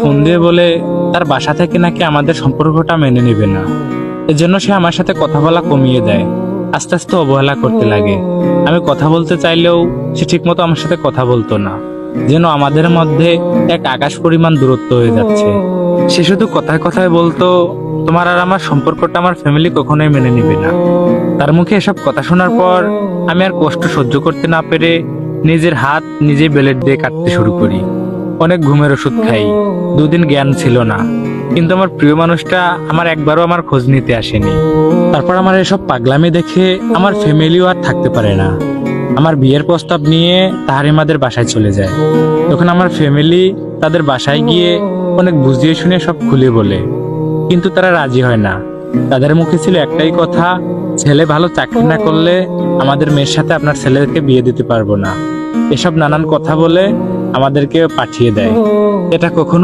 Phone দিয়ে বলে তার বাসা থেকে নাকি আমাদের সম্পর্কটা মেনে নেবে না। এজন্য সে আমার সাথে কথা বলা কমিয়ে দেয়, আস্তে আস্তে অবহেলা করতে লাগে। আমি কথা বলতে চাইলেও সে ঠিকমতো আমার সাথে কথা বলতো না, যেন আমাদের মধ্যে এক আকাশ পরিমাণ দূরত্ব হয়ে যাচ্ছে। সে শুধু কথায় কথায় বলতো, তোমার আর আমার সম্পর্কটা আমার ফ্যামিলি কখনোই মেনে নিবে না। তার মুখে এসব কথা শোনার পর আমি আর কষ্ট সহ্য করতে না পেরে নিজের হাত নিজে ব্লেড দিয়ে কাটতে শুরু করি। অনেক ঘুমের ওষুধ খাই, দুদিন জ্ঞান ছিল না, কিন্তু আমার প্রিয় মানুষটা আমার একবারও আমার খোঁজ নিতে আসেনি। তারপর আমার এসব পাগলামি দেখে আমার ফ্যামিলিও আর থাকতে পারে না। আমার বিয়ের প্রস্তাব নিয়ে তাহারিমাদের বাসায় চলে যায়। তখন আমার ফ্যামিলি তাদের বাসায় গিয়ে অনেক বুঝিয়ে শুনে সব খুলে বলে, কিন্তু তারা রাজি হয় না। তাদের মুখে ছিল একটাই কথা, ছেলে ভালো চাকরি না করলে আমাদের মেয়ের সাথে আপনার ছেলেকে বিয়ে দিতে পারবো না। এসব নানান কথা বলে আমাদেরকে পাঠিয়ে দেয়। এটা কখনো